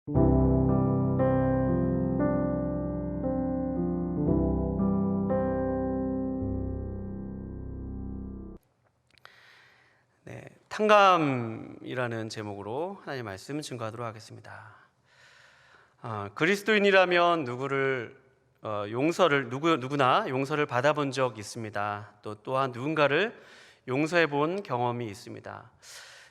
네, 탕감이라는 제목으로 하나님의 말씀 증거하도록 하겠습니다. 그리스도인이라면 누구나 용서를 받아본 적 있습니다. 또한 누군가를 용서해 본 경험이 있습니다.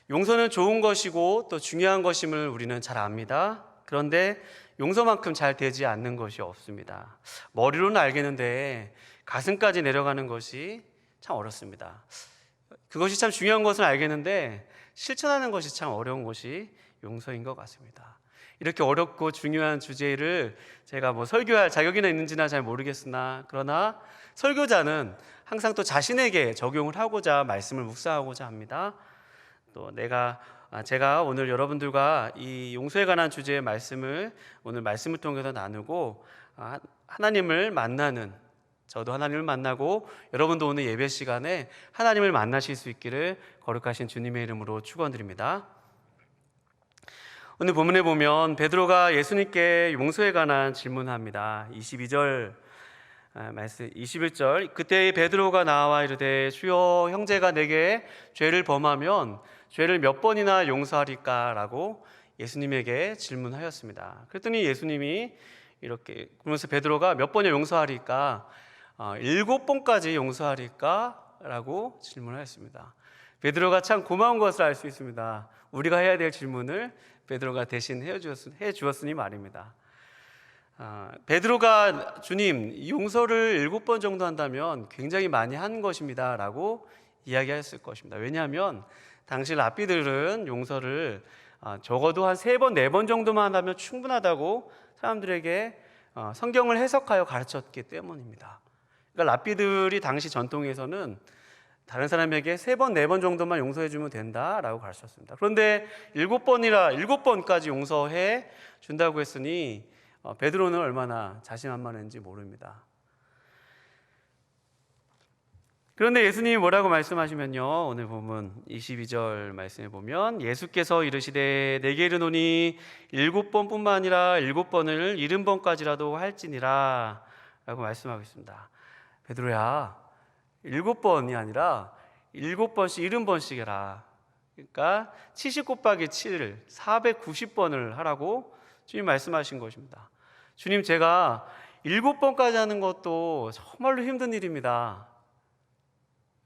용서는 좋은 것이고 또 중요한 것임을 우리는 잘 압니다. 그런데 용서만큼 잘 되지 않는 것이 없습니다. 머리로는 알겠는데 가슴까지 내려가는 것이 참 어렵습니다. 그것이 참 중요한 것은 알겠는데 실천하는 것이 참 어려운 것이 용서인 것 같습니다. 이렇게 어렵고 중요한 주제를 제가 설교할 자격이나 있는지나 잘 모르겠으나, 그러나 설교자는 항상 또 자신에게 적용을 하고자 말씀을 묵상하고자 합니다. 또 제가 오늘 여러분들과 이 용서에 관한 주제의 말씀을 오늘 말씀을 통해서 나누고 하나님을 만나는, 저도 하나님을 만나고 여러분도 오늘 예배 시간에 하나님을 만나실 수 있기를 거룩하신 주님의 이름으로 축원드립니다. 오늘 본문에 보면 베드로가 예수님께 용서에 관한 질문합니다. 22절 말씀, 21절, 그때 베드로가 나와 이르되 주여, 형제가 내게 죄를 범하면 죄를 몇 번이나 용서하리까? 라고 예수님에게 질문하였습니다. 그랬더니 예수님이 이렇게 그러면서 베드로가 몇 번이나 용서하리까? 7번까지 용서하리까? 라고 질문하였습니다. 베드로가 참 고마운 것을 알 수 있습니다. 우리가 해야 될 질문을 베드로가 대신 해주었으니 말입니다. 베드로가 주님, 용서를 7번 정도 한다면 굉장히 많이 한 것입니다 라고 이야기했을 것입니다. 왜냐하면 당시 랍비들은 용서를 적어도 한 3번, 4번 정도만 한다면 충분하다고 사람들에게 성경을 해석하여 가르쳤기 때문입니다. 그러니까 랍비들이 당시 전통에서는 다른 사람에게 3번, 4번 정도만 용서해주면 된다라고 가르쳤습니다. 그런데 7번까지 용서해 준다고 했으니 베드로는 얼마나 자신만만한지 모릅니다. 그런데 예수님이 뭐라고 말씀하시면요, 오늘 보면 22절 말씀에 보면 예수께서 이르시되 내게 이르노니 7번뿐만 아니라 7번을 70번까지라도 할지니라 라고 말씀하고 있습니다. 베드로야, 7번이 아니라 7번씩 70번씩 해라. 그러니까 70 곱하기 7, 490번을 하라고 주님 말씀하신 것입니다. 주님, 제가 7번까지 하는 것도 정말로 힘든 일입니다.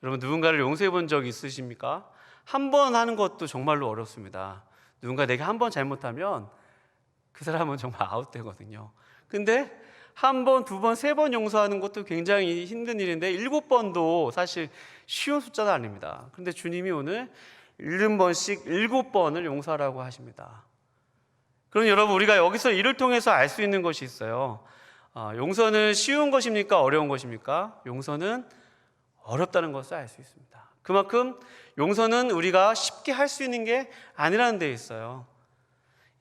여러분, 누군가를 용서해 본 적 있으십니까? 한 번 하는 것도 정말로 어렵습니다. 누군가 내게 한 번 잘못하면 그 사람은 정말 아웃되거든요. 근데 한 번, 두 번, 3번 용서하는 것도 굉장히 힘든 일인데 7번도 사실 쉬운 숫자는 아닙니다. 그런데 주님이 오늘 70번씩 7번을 용서하라고 하십니다. 그럼 여러분, 우리가 여기서 이를 통해서 알 수 있는 것이 있어요. 용서는 쉬운 것입니까? 어려운 것입니까? 용서는 어렵다는 것을 알 수 있습니다. 그만큼 용서는 우리가 쉽게 할 수 있는 게 아니라는 데 있어요.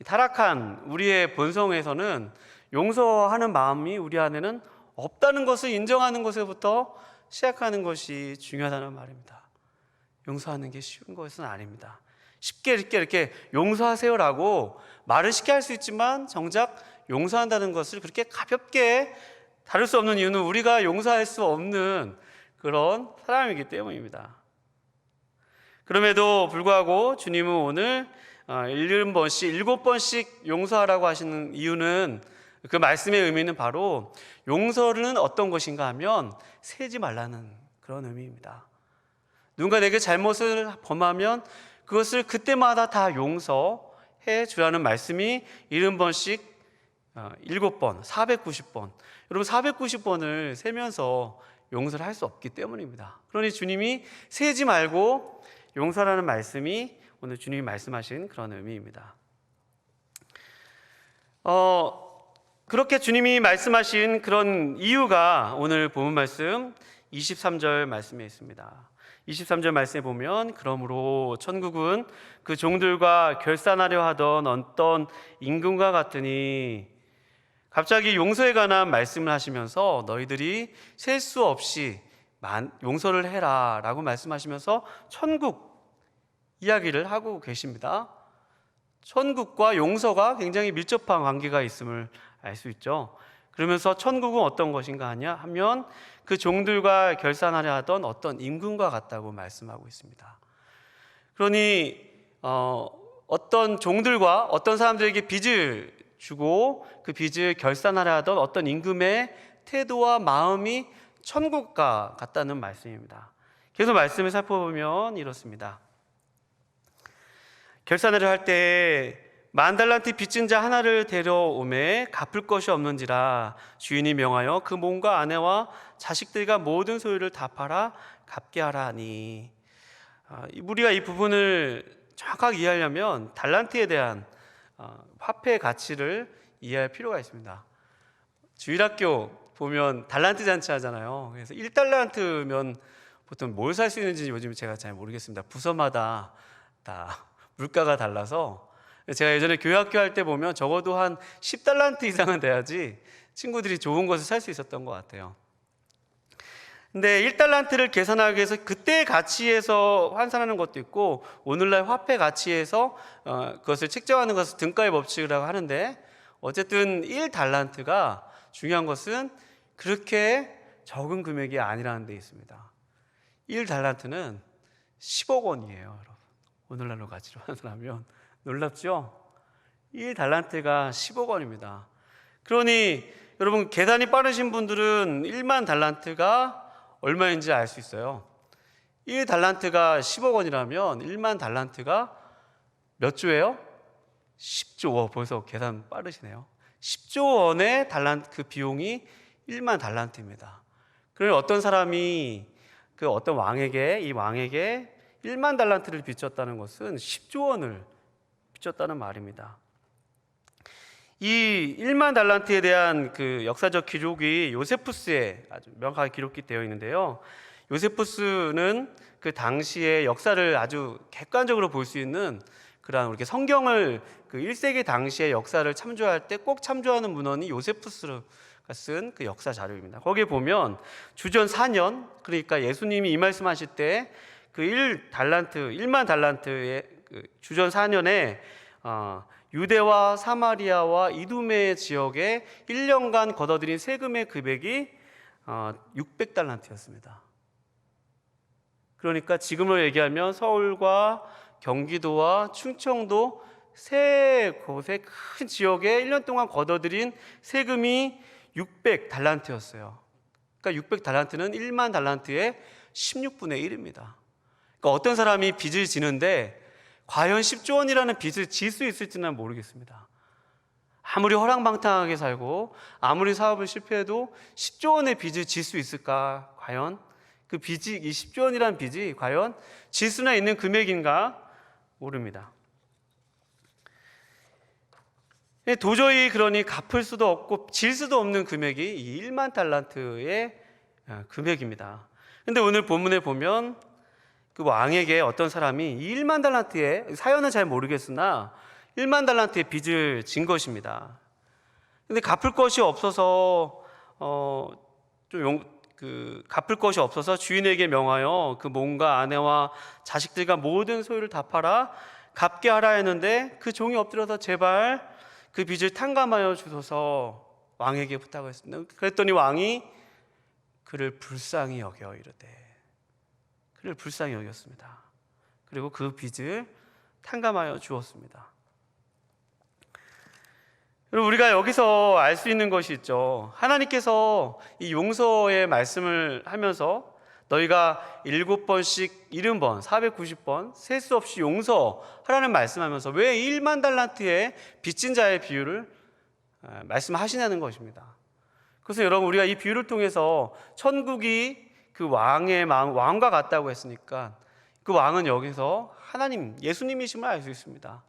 타락한 우리의 본성에서는 용서하는 마음이 우리 안에는 없다는 것을 인정하는 것에부터 시작하는 것이 중요하다는 말입니다. 용서하는 게 쉬운 것은 아닙니다. 쉽게 이렇게 용서하세요라고 말을 쉽게 할 수 있지만 정작 용서한다는 것을 그렇게 가볍게 다룰 수 없는 이유는 우리가 용서할 수 없는 그런 사람이기 때문입니다. 그럼에도 불구하고 주님은 오늘 7번씩 용서하라고 하시는 이유는, 그 말씀의 의미는 바로 용서는 어떤 것인가 하면 세지 말라는 그런 의미입니다. 누군가 내게 잘못을 범하면 그것을 그때마다 다 용서해 주라는 말씀이 70번씩 7번, 490번. 여러분, 490번을 세면서 용서를 할 수 없기 때문입니다. 그러니 주님이 세지 말고 용서라는 말씀이 오늘 주님이 말씀하신 그런 의미입니다. 그렇게 주님이 말씀하신 그런 이유가 오늘 본문 말씀 23절 말씀에 있습니다. 23절 말씀에 보면 그러므로 천국은 그 종들과 결산하려 하던 어떤 임금과 같으니, 갑자기 용서에 관한 말씀을 하시면서 너희들이 셀 수 없이 용서를 해라 라고 말씀하시면서 천국 이야기를 하고 계십니다. 천국과 용서가 굉장히 밀접한 관계가 있음을 알 수 있죠. 그러면서 천국은 어떤 것인가 하면 그 종들과 결산하려 하던 어떤 임금과 같다고 말씀하고 있습니다. 그러니 어떤 종들과 어떤 사람들에게 빚을 주고 그 빚을 결산하려 하던 어떤 임금의 태도와 마음이 천국과 같다는 말씀입니다. 계속 말씀을 살펴보면 이렇습니다. 결산을 할 때 10,000달란트 빚진 자 하나를 데려오매 갚을 것이 없는지라 주인이 명하여 그 몸과 아내와 자식들과 모든 소유를 다 팔아 갚게 하라 하니, 우리가 이 부분을 정확하게 이해하려면 달란트에 대한 화폐의 가치를 이해할 필요가 있습니다. 주일학교 보면 달란트 잔치 하잖아요. 그래서 1달란트면 보통 뭘 살 수 있는지 요즘 제가 잘 모르겠습니다. 부서마다 다 물가가 달라서, 제가 예전에 교회학교 할 때 보면 적어도 한 10달란트 이상은 돼야지 친구들이 좋은 것을 살 수 있었던 것 같아요. 근데 1달란트를 계산하기 위해서 그때의 가치에서 환산하는 것도 있고 오늘날 화폐 가치에서 그것을 책정하는 것을 등가의 법칙이라고 하는데, 어쨌든 1달란트가 중요한 것은 그렇게 적은 금액이 아니라는 데 있습니다. 1달란트는 10억 원이에요, 여러분. 오늘날로 가치로 환산하면 놀랍죠? 1달란트가 10억 원입니다. 그러니 여러분, 계산이 빠르신 분들은 1만 달란트가 얼마인지 알 수 있어요. 1달란트가 10억 원이라면 1만 달란트가 몇 조예요? 10조. 벌써 계산 빠르시네요. 10조 원의 그 비용이 1만 달란트입니다. 그러니 어떤 사람이 그 어떤 왕에게, 이 왕에게 1만 달란트를 빚졌다는 것은 10조 원을 빚졌다는 말입니다. 이 1만 달란트에 대한 그 역사적 기록이 요세푸스에 아주 명확하게 기록이 되어 있는데요. 요세푸스는 그 당시의 역사를 아주 객관적으로 볼 수 있는 그러한, 우리 성경을 그 1세기 당시의 역사를 참조할 때 꼭 참조하는 문헌이 요세푸스가 쓴 그 역사 자료입니다. 거기에 보면 주전 4년, 그러니까 예수님이 이 말씀하실 때 그 1만 달란트의 그 주전 4년에 유대와 사마리아와 이두메 지역에 1년간 걷어들인 세금의 금액이 600달란트였습니다. 그러니까 지금으로 얘기하면 서울과 경기도와 충청도 세 곳의 큰 지역에 1년 동안 걷어들인 세금이 600달란트였어요. 그러니까 600달란트는 1만 달란트의 16분의 1입니다. 그러니까 어떤 사람이 빚을 지는데 과연 10조 원이라는 빚을 질 수 있을지는 모르겠습니다. 아무리 허랑방탕하게 살고 아무리 사업을 실패해도 10조 원의 빚을 질 수 있을까? 과연 그 빚이, 이 10조 원이라는 빚이 과연 질 수나 있는 금액인가? 모릅니다. 도저히 그러니 갚을 수도 없고 질 수도 없는 금액이 이 1만 달란트의 금액입니다. 그런데 오늘 본문에 보면 그 왕에게 어떤 사람이 이 1만 달란트의 사연은 잘 모르겠으나 1만 달란트의 빚을 진 것입니다. 근데 갚을 것이 없어서 갚을 것이 없어서 주인에게 명하여 그 몸과 아내와 자식들과 모든 소유를 다 팔아 갚게 하라 했는데, 그 종이 엎드려서 제발 그 빚을 탕감하여 주소서 왕에게 부탁했습니다. 그랬더니 왕이 그를 불쌍히 여겨 이르되, 그를 불쌍히 여겼습니다. 그리고 그 빚을 탕감하여 주었습니다. 여러분, 우리가 여기서 알 수 있는 것이 있죠. 하나님께서 이 용서의 말씀을 하면서 너희가 7번씩 70번, 490번 셀 수 없이 용서하라는 말씀하면서 왜 1만 달란트의 빚진 자의 비유를 말씀하시냐는 것입니다. 그래서 여러분, 우리가 이 비유를 통해서 천국이 그 왕의 마음, 왕과 같다고 했으니까 그 왕은 여기서 하나님, 예수님이심을 알 수 있습니다.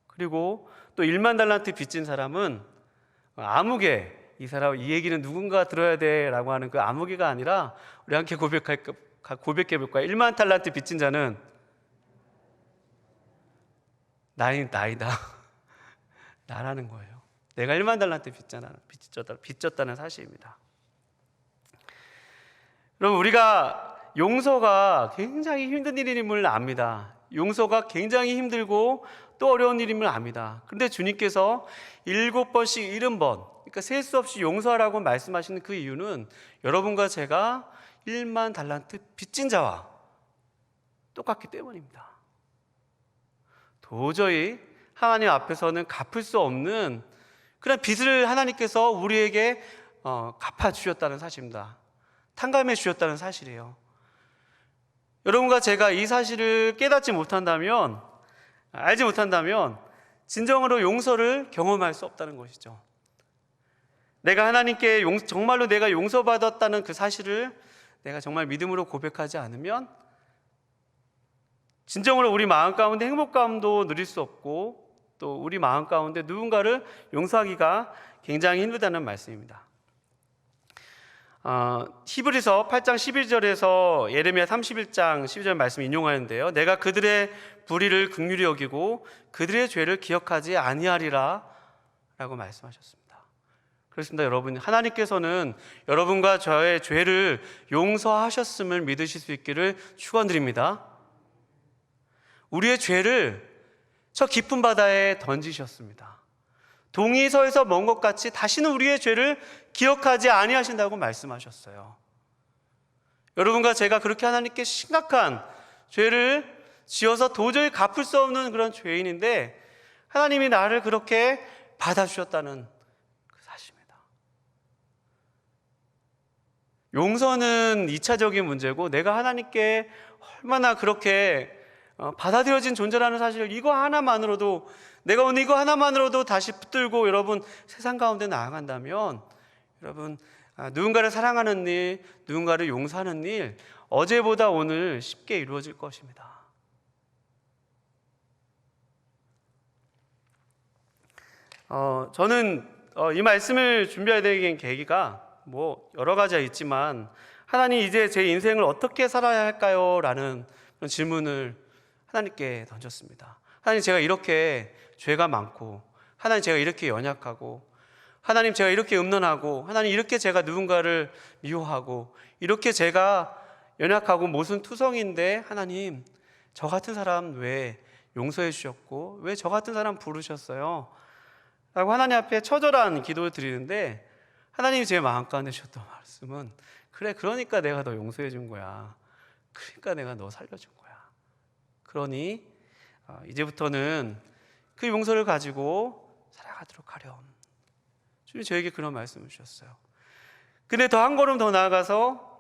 그리고 또 1만 달란트 빚진 사람은 아무개, 이 사람, 이 얘기는 누군가 들어야 돼 라고 하는 그 아무개가 아니라 우리 함께 고백해 볼까요? 1만 달란트 빚진 자는 나이다. 나라는 거예요. 내가 1만 달란트 빚졌다는 사실입니다. 여러분, 우리가 용서가 굉장히 힘든 일임을 압니다. 용서가 굉장히 힘들고 또 어려운 일임을 압니다. 그런데 주님께서 7번씩 70번, 그러니까 셀 수 없이 용서하라고 말씀하시는 그 이유는 여러분과 제가 1만 달란트 빚진 자와 똑같기 때문입니다. 도저히 하나님 앞에서는 갚을 수 없는 그런 빚을 하나님께서 우리에게 갚아주셨다는 사실입니다. 탕감해 주셨다는 사실이에요. 여러분과 제가 이 사실을 깨닫지 못한다면, 알지 못한다면 진정으로 용서를 경험할 수 없다는 것이죠. 내가 하나님께 정말로 내가 용서받았다는 그 사실을 내가 정말 믿음으로 고백하지 않으면 진정으로 우리 마음 가운데 행복감도 누릴 수 없고 또 우리 마음 가운데 누군가를 용서하기가 굉장히 힘들다는 말씀입니다. 히브리서 8장 11절에서 예레미야 31장 12절 말씀 인용하는데요, 내가 그들의 불의를 긍휼히 여기고 그들의 죄를 기억하지 아니하리라 라고 말씀하셨습니다. 그렇습니다. 여러분, 하나님께서는 여러분과 저의 죄를 용서하셨음을 믿으실 수 있기를 축원드립니다. 우리의 죄를 저 깊은 바다에 던지셨습니다. 동이서에서 먼 것 같이 다시는 우리의 죄를 기억하지 아니하신다고 말씀하셨어요. 여러분과 제가 그렇게 하나님께 심각한 죄를 지어서 도저히 갚을 수 없는 그런 죄인인데 하나님이 나를 그렇게 받아주셨다는 그 사실입니다. 용서는 2차적인 문제고 내가 하나님께 얼마나 그렇게 받아들여진 존재라는 사실, 이거 하나만으로도, 내가 오늘 이거 하나만으로도 다시 붙들고 여러분 세상 가운데 나아간다면 여러분 누군가를 사랑하는 일, 누군가를 용서하는 일 어제보다 오늘 쉽게 이루어질 것입니다. 저는 이 말씀을 준비해야 되는 계기가 여러 가지가 있지만 하나님 이제 제 인생을 어떻게 살아야 할까요? 라는 그런 질문을 하나님께 던졌습니다. 하나님, 제가 이렇게 죄가 많고, 하나님 제가 이렇게 연약하고, 하나님 제가 이렇게 음란하고, 하나님 이렇게 제가 누군가를 미워하고, 이렇게 제가 연약하고 모순투성인데 하나님 저 같은 사람 왜 용서해 주셨고 왜 저 같은 사람 부르셨어요? 라고 하나님 앞에 처절한 기도를 드리는데 하나님이 제 마음 가운데 주셨던 말씀은, 그래, 그러니까 내가 너 용서해 준 거야. 그러니까 내가 너 살려준 거야. 그러니 이제부터는 그 용서를 가지고 살아가도록 하렴. 주님 저에게 그런 말씀을 주셨어요. 근데 더 한 걸음 더 나아가서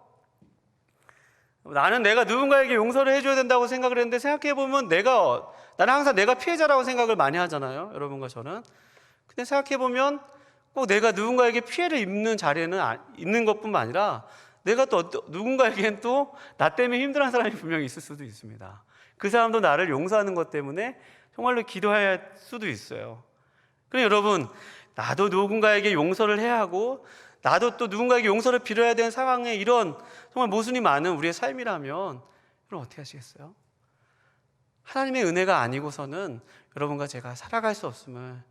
나는 내가 누군가에게 용서를 해줘야 된다고 생각을 했는데 생각해보면 나는 항상 내가 피해자라고 생각을 많이 하잖아요, 여러분과 저는. 근데 생각해보면 꼭 내가 누군가에게 피해를 입는 자리에는 있는 것뿐만 아니라 내가 또 누군가에겐 또 나 때문에 힘들어하는 사람이 분명히 있을 수도 있습니다. 그 사람도 나를 용서하는 것 때문에 정말로 기도해야 할 수도 있어요. 그럼 여러분, 나도 누군가에게 용서를 해야 하고 나도 또 누군가에게 용서를 빌어야 되는 상황에 이런 정말 모순이 많은 우리의 삶이라면 여러분 어떻게 하시겠어요? 하나님의 은혜가 아니고서는 여러분과 제가 살아갈 수 없음을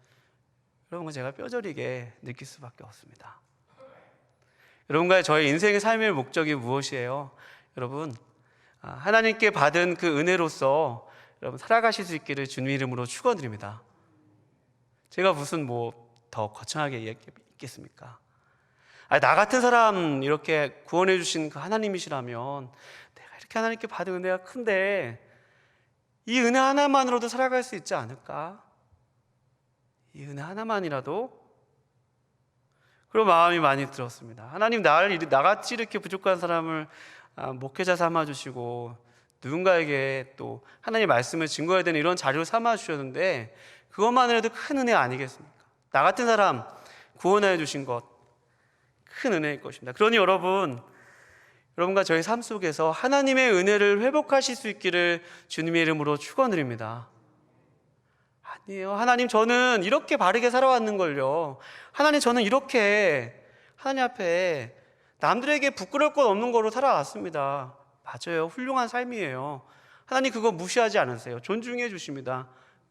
여러분과 제가 뼈저리게 느낄 수밖에 없습니다. 여러분과 저의 인생의 삶의 목적이 무엇이에요? 여러분, 하나님께 받은 그 은혜로서 여러분 살아가실 수 있기를 주님 이름으로 축원드립니다. 제가 무슨 더 거창하게 얘기했겠습니까? 나 같은 사람 이렇게 구원해 주신 그 하나님이시라면 내가 이렇게 하나님께 받은 은혜가 큰데 이 은혜 하나만으로도 살아갈 수 있지 않을까? 이 은혜 하나만이라도? 그런 마음이 많이 들었습니다. 하나님, 나같이 이렇게 부족한 사람을 목회자 삼아주시고 누군가에게 또 하나님의 말씀을 증거해야 되는 이런 자료를 삼아주셨는데 그것만으로도 큰 은혜 아니겠습니까? 나 같은 사람 구원하여 주신 것 큰 은혜일 것입니다. 그러니 여러분과 저의 삶 속에서 하나님의 은혜를 회복하실 수 있기를 주님의 이름으로 축원드립니다. 아니에요, 하나님 저는 이렇게 바르게 살아왔는걸요. 하나님 저는 이렇게 하나님 앞에 남들에게 부끄러울 것 없는 거로 살아왔습니다. 맞아요, 훌륭한 삶이에요. 하나님 그거 무시하지 않으세요. 존중해 주십니다.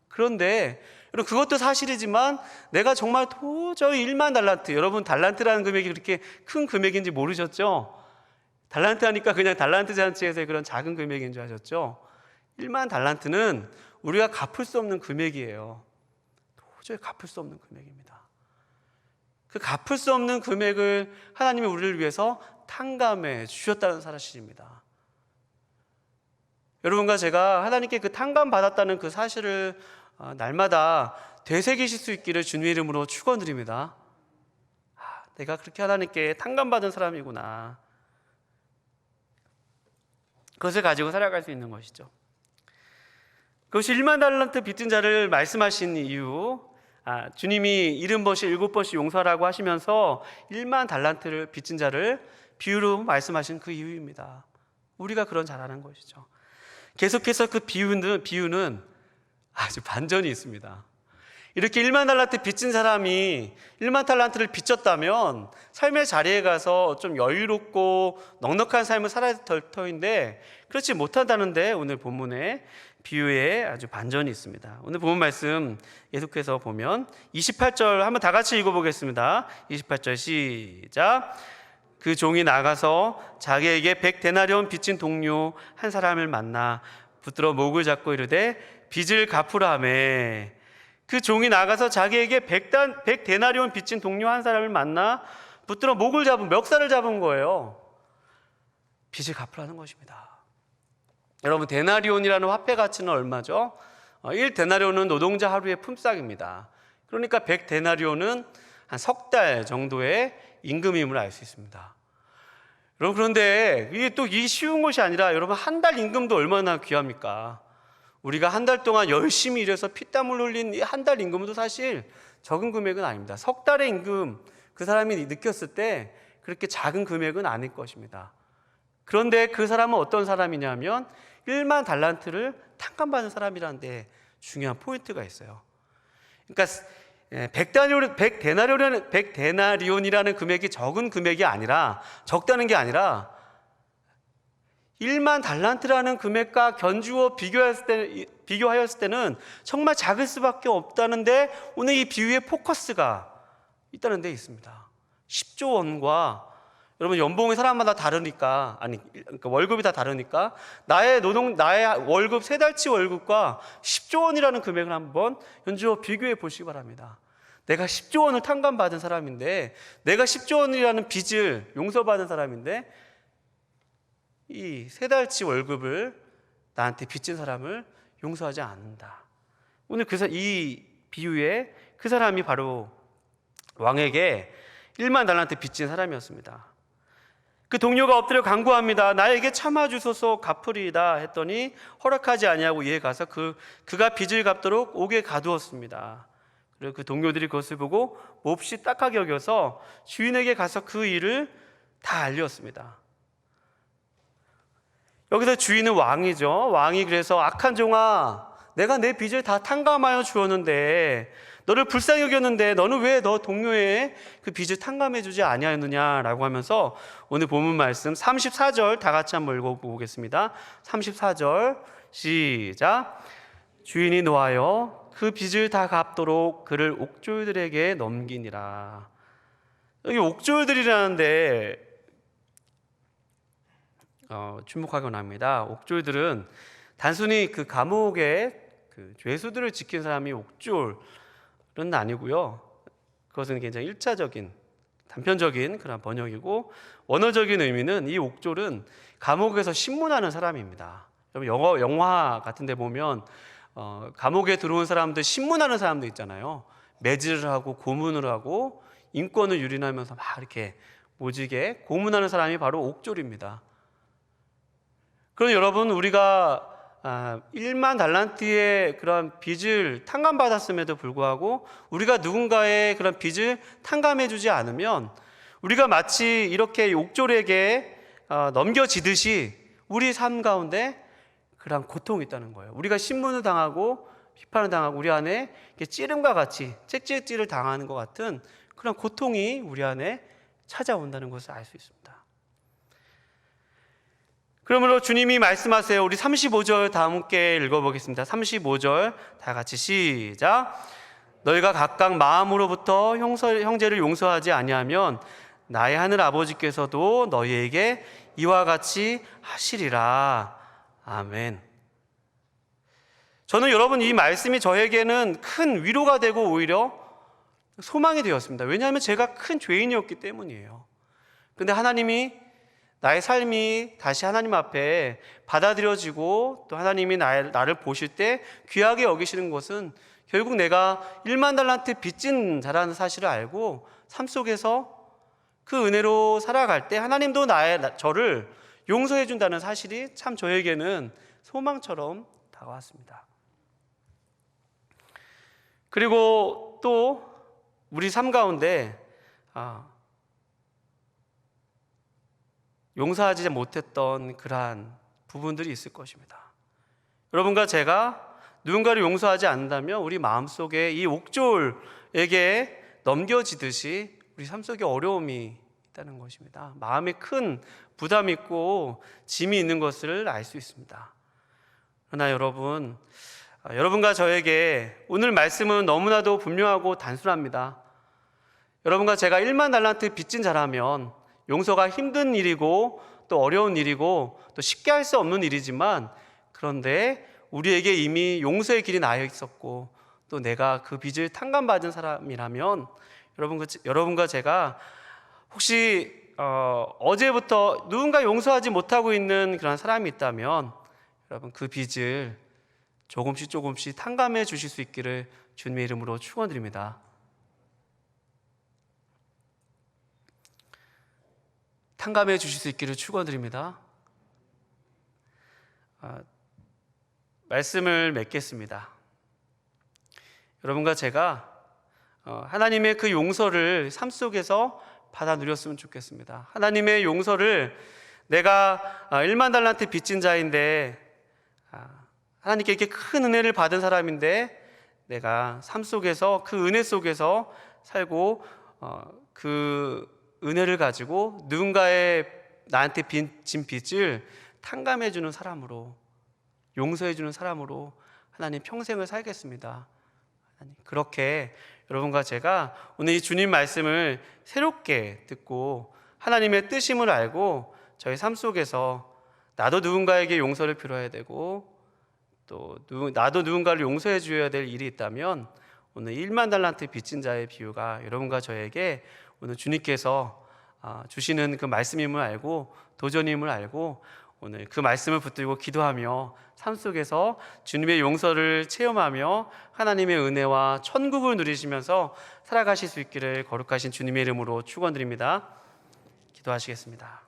그런데 여러분, 그것도 사실이지만 내가 정말 도저히 1만 달란트, 여러분 달란트라는 금액이 그렇게 큰 금액인지 모르셨죠? 달란트 하니까 그냥 달란트 잔치에서의 그런 작은 금액인 줄 아셨죠? 1만 달란트는 우리가 갚을 수 없는 금액이에요. 도저히 갚을 수 없는 금액입니다. 그 갚을 수 없는 금액을 하나님이 우리를 위해서 탕감해 주셨다는 사실입니다. 여러분과 제가 하나님께 그 탕감 받았다는 그 사실을 날마다 되새기실 수 있기를 주님의 이름으로 축원드립니다. 내가 그렇게 하나님께 탕감받은 사람이구나. 그것을 가지고 살아갈 수 있는 것이죠. 그것이 1만 달란트 빚진 자를 말씀하신 이유, 주님이 70번씩 7번씩 용서하라고 하시면서 1만 달란트를 빚진 자를 비유로 말씀하신 그 이유입니다. 우리가 그런 자라는 것이죠. 계속해서 그 비유는 아주 반전이 있습니다. 이렇게 1만 달란트 빚진 사람이 1만 달란트를 빚졌다면 삶의 자리에 가서 좀 여유롭고 넉넉한 삶을 살아야 될 터인데 그렇지 못한다는데 오늘 본문에 비유에 아주 반전이 있습니다. 오늘 본문 말씀 계속해서 보면 28절 한번 다 같이 읽어보겠습니다. 28절 시작. 그 종이 나가서 자기에게 100데나리온 빚진 동료 한 사람을 만나 붙들어 목을 잡고 이르되 빚을 갚으라 하매. 그 종이 나가서 자기에게 100데나리온 빚진 동료 한 사람을 만나 붙들어 목을 잡은, 멱살을 잡은 거예요. 빚을 갚으라는 것입니다. 여러분, 데나리온이라는 화폐 가치는 얼마죠? 1데나리온은 노동자 하루의 품삯입니다. 그러니까 100데나리온은 한 석 달 정도의 임금임을 알 수 있습니다. 여러분, 그런데 이게 또 이 쉬운 것이 아니라 여러분, 한 달 임금도 얼마나 귀합니까? 우리가 한 달 동안 열심히 일해서 피땀을 흘린 이 한 달 임금도 사실 적은 금액은 아닙니다. 석 달의 임금, 그 사람이 느꼈을 때 그렇게 작은 금액은 아닐 것입니다. 그런데 그 사람은 어떤 사람이냐면 1만 달란트를 탕감받은 사람이라는데 중요한 포인트가 있어요. 그러니까 100데나리온이라는 금액이 적은 금액이 아니라, 적다는 게 아니라 1만 달란트라는 금액과 견주어 비교하였을 때는 정말 작을 수밖에 없다는데 오늘 이 비유의 포커스가 있다는 데 있습니다. 10조 원과 여러분, 연봉이 사람마다 다르니까, 그러니까 월급이 다 다르니까 나의 월급, 세 달치 월급과 10조 원이라는 금액을 한번 견주어 비교해 보시기 바랍니다. 내가 10조 원을 탕감받은 사람인데, 내가 10조 원이라는 빚을 용서받은 사람인데, 이 세 달치 월급을 나한테 빚진 사람을 용서하지 않는다. 오늘 이 비유에 그 사람이 바로 왕에게 1만 달란트 빚진 사람이었습니다. 그 동료가 엎드려 간구합니다. 나에게 참아주소서 갚으리이다 했더니 허락하지 아니하고 이에 가서 그가 빚을 갚도록 옥에 가두었습니다. 그리고 그 동료들이 그것을 보고 몹시 딱하게 여겨서 주인에게 가서 그 일을 다 알렸습니다. 여기서 주인은 왕이죠. 왕이 그래서 악한 종아, 내가 내 빚을 다 탕감하여 주었는데, 너를 불쌍히 여겼는데 너는 왜 너 동료의 그 빚을 탕감해 주지 아니하였느냐라고 하면서 오늘 본문 말씀 34절 다 같이 한번 읽어보겠습니다. 34절 시작. 주인이 노하여 그 빚을 다 갚도록 그를 옥졸들에게 넘기니라. 여기 옥졸들이라는데 주목하곤 합니다. 옥졸들은 단순히 그 감옥의 그 죄수들을 지킨 사람이 옥졸은 아니고요. 그것은 굉장히 일차적인, 단편적인 그런 번역이고, 원어적인 의미는 이 옥졸은 감옥에서 신문하는 사람입니다. 영화 같은 데 보면 감옥에 들어온 사람들, 신문하는 사람들 있잖아요. 매질을 하고 고문을 하고 인권을 유린하면서 막 이렇게 모지게 고문하는 사람이 바로 옥졸입니다. 그럼 여러분, 우리가 1만 달란트의 그런 빚을 탕감받았음에도 불구하고 우리가 누군가의 그런 빚을 탕감해 주지 않으면 우리가 마치 이렇게 옥졸에게 넘겨지듯이 우리 삶 가운데 그런 고통이 있다는 거예요. 우리가 신문을 당하고 비판을 당하고 우리 안에 찌름과 같이 채찍질을 당하는 것 같은 그런 고통이 우리 안에 찾아온다는 것을 알 수 있습니다. 그러므로 주님이 말씀하세요. 우리 35절 다 함께 읽어보겠습니다. 35절 다 같이 시작. 너희가 각각 마음으로부터 형제를 용서하지 아니하면 나의 하늘 아버지께서도 너희에게 이와 같이 하시리라. 아멘. 저는 여러분 이 말씀이 저에게는 큰 위로가 되고 오히려 소망이 되었습니다. 왜냐하면 제가 큰 죄인이었기 때문이에요. 근데 하나님이 나의 삶이 다시 하나님 앞에 받아들여지고 또 하나님이 나를 보실 때 귀하게 여기시는 것은 결국 내가 1만 달란트 빚진 자라는 사실을 알고 삶 속에서 그 은혜로 살아갈 때 하나님도 저를 용서해 준다는 사실이 참 저에게는 소망처럼 다가왔습니다. 그리고 또 우리 삶 가운데 용서하지 못했던 그러한 부분들이 있을 것입니다. 여러분과 제가 누군가를 용서하지 않는다면 우리 마음속에 이 옥졸에게 넘겨지듯이 우리 삶 속에 어려움이 있다는 것입니다. 마음에 큰 부담이 있고 짐이 있는 것을 알 수 있습니다. 그러나 여러분과 저에게 오늘 말씀은 너무나도 분명하고 단순합니다. 여러분과 제가 1만 달란트 빚진 자라면 용서가 힘든 일이고 또 어려운 일이고 또 쉽게 할 수 없는 일이지만, 그런데 우리에게 이미 용서의 길이 나여 있었고 또 내가 그 빚을 탕감받은 사람이라면 여러분과 제가 혹시 어제부터 누군가 용서하지 못하고 있는 그런 사람이 있다면 여러분 그 빚을 조금씩 탕감해 주실 수 있기를 주님의 이름으로 축원드립니다. 탕감해 주실 수 있기를 축원드립니다. 말씀을 맺겠습니다. 여러분과 제가 하나님의 그 용서를 삶 속에서 받아 누렸으면 좋겠습니다. 하나님의 용서를 내가 1만 달란트 빚진 자인데 하나님께 이렇게 큰 은혜를 받은 사람인데 내가 삶 속에서 그 은혜 속에서 살고 그 은혜를 가지고 누군가의 나한테 진 빚을 탕감해 주는 사람으로, 용서해 주는 사람으로 하나님 평생을 살겠습니다. 하나님, 그렇게 여러분과 제가 오늘 이 주님 말씀을 새롭게 듣고 하나님의 뜻임을 알고 저희 삶 속에서 나도 누군가에게 용서를 빌어야 되고 또 나도 누군가를 용서해 줘야 될 일이 있다면 오늘 1만 달란트 빚진 자의 비유가 여러분과 저에게 오늘 주님께서 주시는 그 말씀임을 알고 도전임을 알고 오늘 그 말씀을 붙들고 기도하며 삶 속에서 주님의 용서를 체험하며 하나님의 은혜와 천국을 누리시면서 살아가실 수 있기를 거룩하신 주님의 이름으로 축원드립니다. 기도하시겠습니다.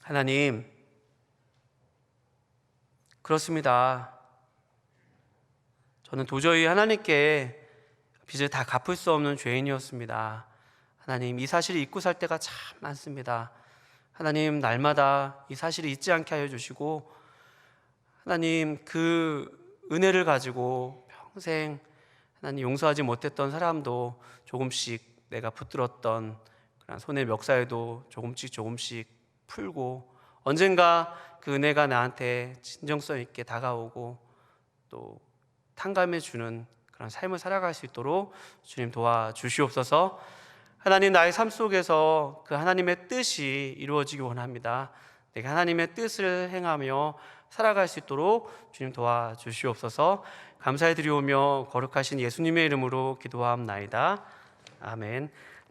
하나님, 그렇습니다. 저는 도저히 하나님께 빚을 다 갚을 수 없는 죄인이었습니다. 하나님, 이 사실을 잊고 살 때가 참 많습니다. 하나님, 날마다 이 사실을 잊지 않게 하여 주시고 하나님, 그 은혜를 가지고 평생 하나님 용서하지 못했던 사람도 조금씩 내가 붙들었던 그런 손의 멱살도 조금씩 풀고 언젠가 그 은혜가 나한테 진정성 있게 다가오고 또 탕감해 주는 그런 삶을 살아갈 수 있도록 주님 도와주시옵소서. 하나님, 나의 삶 속에서 그 하나님의 뜻이 이루어지기 원합니다. 내가 하나님의 뜻을 행하며 살아갈 수 있도록 주님 도와주시옵소서. 감사해 드리오며 거룩하신 예수님의 이름으로 기도하옵나이다. 아멘.